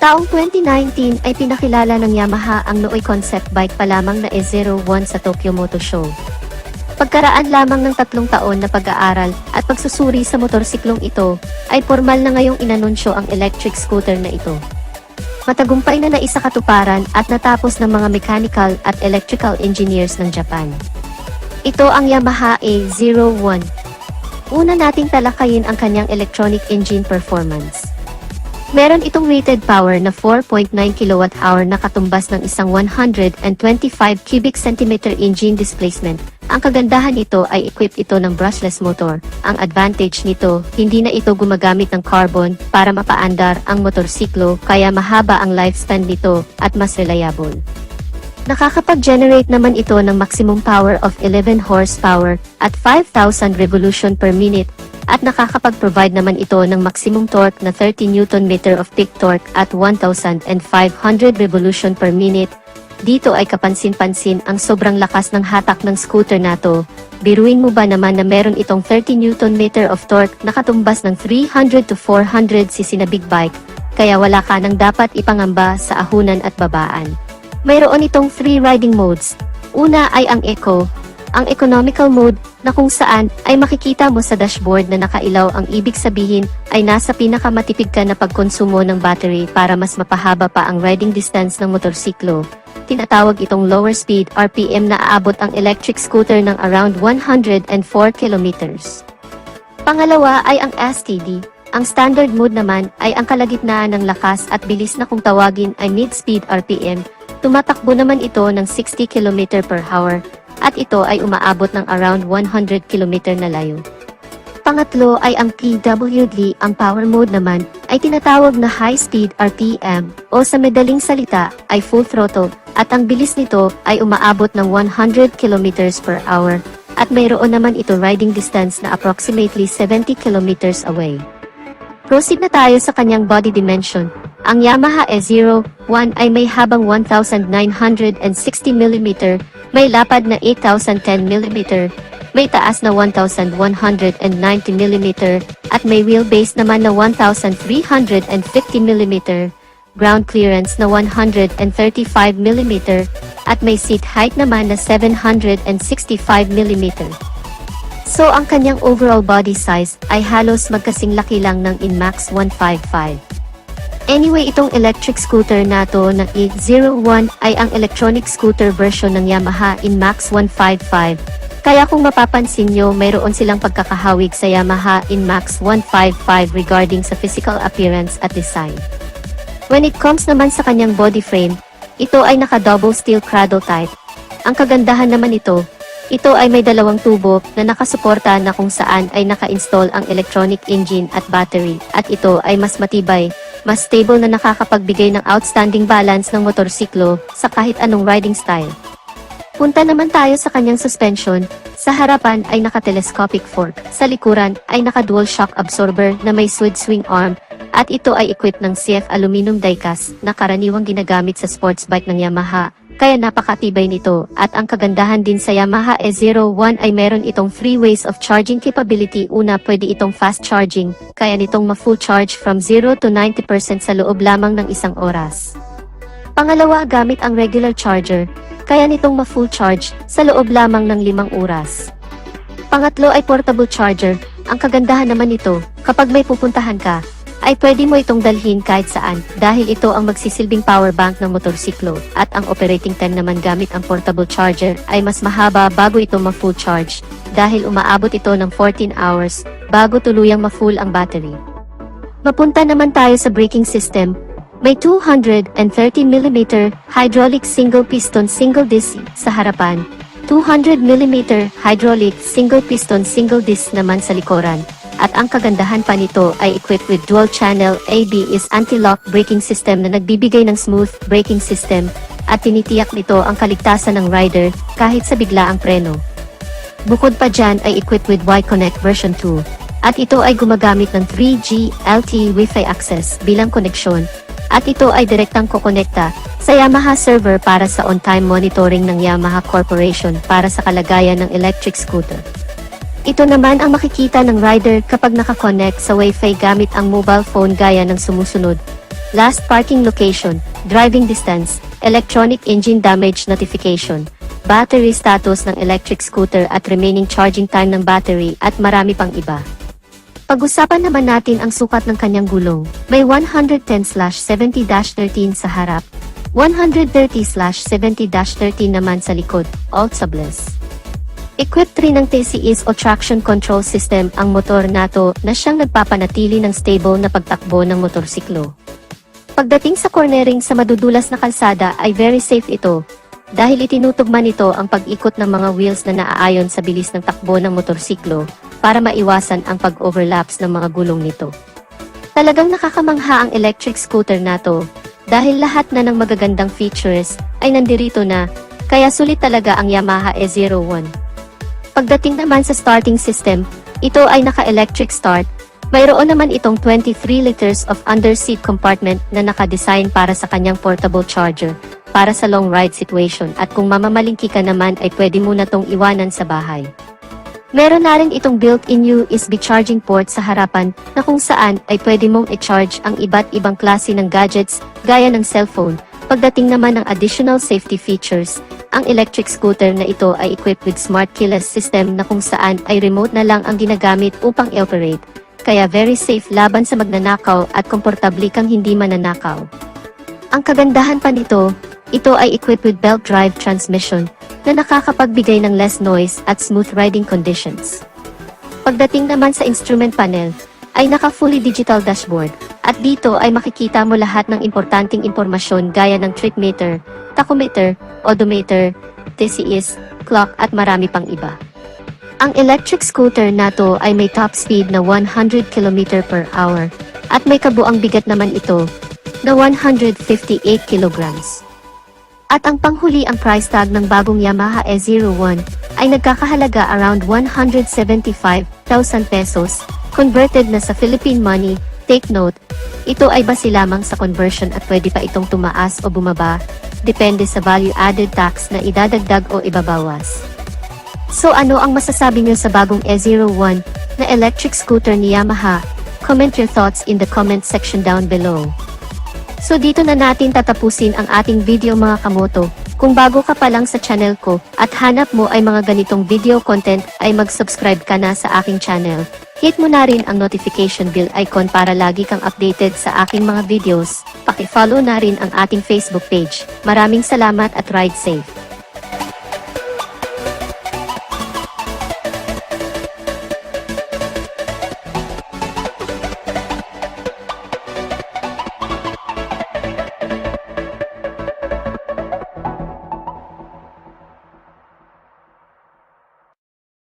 Taong 2019 ay pinakilala ng Yamaha ang nooy concept bike pa lamang na E01 sa Tokyo Motor Show. Pagkaraan lamang ng 3 taon na pag-aaral at pagsusuri sa motorsiklong ito, ay formal na ngayong inanunsyo ang electric scooter na ito. Matagumpay na naisakatuparan at natapos ng mga mechanical at electrical engineers ng Japan. Ito ang Yamaha E01. Una nating talakayin ang kanyang electronic engine performance. Meron itong rated power na 4.9 kWh na katumbas ng isang 125 cubic centimeter engine displacement. Ang kagandahan nito ay equipped ito ng brushless motor. Ang advantage nito, hindi na ito gumagamit ng carbon para mapaandar ang motorsiklo, kaya mahaba ang lifespan nito at mas reliable. Nakakapag-generate naman ito ng maximum power of 11 horsepower at 5,000 revolution per minute. At nakakapag-provide naman ito ng maximum torque na 30 Nm of peak torque at 1,500 revolution per minute. Dito ay kapansin-pansin ang sobrang lakas ng hatak ng scooter na to. Biruin mo ba naman na meron itong 30 Nm of torque na katumbas ng 300 to 400cc na big bike, kaya wala ka nang dapat ipangamba sa ahunan at babaan. Mayroon itong 3 riding modes. Una ay ang Eco, ang economical mode, na kung saan ay makikita mo sa dashboard na nakailaw. Ang ibig sabihin ay nasa pinakamatipid ka na pagkonsumo ng battery para mas mapahaba pa ang riding distance ng motorsiklo. Tinatawag itong lower speed RPM na aabot ang electric scooter ng around 104 kilometers. Pangalawa ay ang STD. Ang standard mode naman ay ang kalagitnaan ng lakas at bilis na kung tawagin ay mid-speed RPM. Tumatakbo naman ito ng 60 km per hour. At ito ay umaabot ng around 100 km na layo. Pangatlo ay ang PWD. Ang power mode naman ay tinatawag na high speed RPM o sa madaling salita ay full throttle at ang bilis nito ay umaabot ng 100 km per hour at mayroon naman ito riding distance na approximately 70 km away. Proceed na tayo sa kanyang body dimension. Ang Yamaha E01 ay may habang 1,960 mm, may lapad na 8,010 mm, may taas na 1,190 mm, at may wheelbase naman na 1,350 mm, ground clearance na 135 mm, at may seat height naman na 765 mm. So ang kanyang overall body size ay halos magkasing laki lang ng Inmax 155. Anyway, itong electric scooter na to na E01 ay ang electronic scooter version ng Yamaha Inmax 155. Kaya kung mapapansin nyo, mayroon silang pagkakahawig sa Yamaha Inmax 155 regarding sa physical appearance at design. When it comes naman sa kanyang body frame, ito ay naka-double steel cradle type. Ang kagandahan naman ito ay may 2 tubo na nakasuporta na kung saan ay naka-install ang electronic engine at battery, at ito ay mas matibay, mas stable na nakakapagbigay ng outstanding balance ng motorsiklo sa kahit anong riding style. Punta naman tayo sa kanyang suspension. Sa harapan ay naka-telescopic fork, sa likuran ay naka-dual shock absorber na may sword swing arm, at ito ay equipped ng CF aluminum die-cast na karaniwang ginagamit sa sports bike ng Yamaha. Kaya napakatibay nito, at ang kagandahan din sa Yamaha E01 ay meron itong 3 ways of charging capability. Una, pwede itong fast charging, kaya nitong ma-full charge from 0 to 90% sa loob lamang ng 1 oras. Pangalawa, gamit ang regular charger, kaya nitong ma-full charge sa loob lamang ng 5 oras. Pangatlo ay portable charger. Ang kagandahan naman nito, kapag may pupuntahan ka, ay pwede mo itong dalhin kahit saan dahil ito ang magsisilbing power bank ng motorsiklo, at ang operating time naman gamit ang portable charger ay mas mahaba bago ito ma-full charge dahil umaabot ito ng 14 hours bago tuluyang ma-full ang battery. Mapunta naman tayo sa braking system. May 230mm hydraulic single piston single disc sa harapan, 200mm hydraulic single piston single disc naman sa likuran. At ang kagandahan pa nito ay equipped with dual channel ABS anti-lock braking system na nagbibigay ng smooth braking system, at tinitiyak nito ang kaligtasan ng rider kahit sa biglaang preno. Bukod pa dyan ay equipped with Y-Connect version 2, at ito ay gumagamit ng 3G LTE Wi-Fi access bilang koneksyon, at ito ay direktang kokonekta sa Yamaha server para sa on-time monitoring ng Yamaha Corporation para sa kalagayan ng electric scooter. Ito naman ang makikita ng rider kapag nakakonect sa Wi-Fi gamit ang mobile phone gaya ng sumusunod. last parking location, driving distance, electronic engine damage notification, battery status ng electric scooter at remaining charging time ng battery at marami pang iba. Pag-usapan naman natin ang sukat ng kanyang gulong. May 110/70-13 sa harap, 130/70-13 naman sa likod, all tubeless. Equipped rin ng TCS o traction control system ang motor nato na siyang nagpapanatili ng stable na pagtakbo ng motorsiklo. Pagdating sa cornering sa madudulas na kalsada ay very safe ito, dahil itinutugma nito ang pag-ikot ng mga wheels na naaayon sa bilis ng takbo ng motorsiklo para maiwasan ang pag-overlaps ng mga gulong nito. Talagang nakakamangha ang electric scooter nato, dahil lahat na ng magagandang features ay nandirito na, kaya sulit talaga ang Yamaha E01. Pagdating naman sa starting system, ito ay naka-electric start. Mayroon naman itong 23 liters of under-seat compartment na naka-design para sa kanyang portable charger, para sa long ride situation at kung mamamalingki ka naman ay pwede mo na tong iwanan sa bahay. Meron na rin itong built-in USB charging port sa harapan na kung saan ay pwede mong i-charge ang iba't ibang klase ng gadgets gaya ng cellphone. Pagdating naman ng additional safety features, ang electric scooter na ito ay equipped with smart keyless system na kung saan ay remote na lang ang ginagamit upang i-operate, kaya very safe laban sa magnanakaw at komportable kang hindi mananakaw. Ang kagandahan pa nito, ito ay equipped with belt drive transmission na nakakapagbigay ng less noise at smooth riding conditions. Pagdating naman sa instrument panel, ay naka-fully digital dashboard, at dito ay makikita mo lahat ng importanteng impormasyon gaya ng trip meter, tachometer, odometer, TCS, clock at marami pang iba. Ang electric scooter nato ay may top speed na 100 km/h, at may kabuang bigat naman ito na 158 kilograms. At ang panghuli ang price tag ng bagong Yamaha E01 ay nagkakahalaga around 175,000 pesos, converted na sa Philippine money. Take note, ito ay base lamang sa conversion at pwede pa itong tumaas o bumaba, depende sa value-added tax na idadagdag o ibabawas. So ano ang masasabi niyo sa bagong E01 na electric scooter ni Yamaha? Comment your thoughts in the comment section down below. So dito na natin tatapusin ang ating video mga kamoto. Kung bago ka pa lang sa channel ko at hanap mo ay mga ganitong video content ay mag-subscribe ka na sa aking channel. Hit mo na rin ang notification bell icon para lagi kang updated sa aking mga videos. Paki-follow na rin ang ating Facebook page. Maraming salamat at ride safe!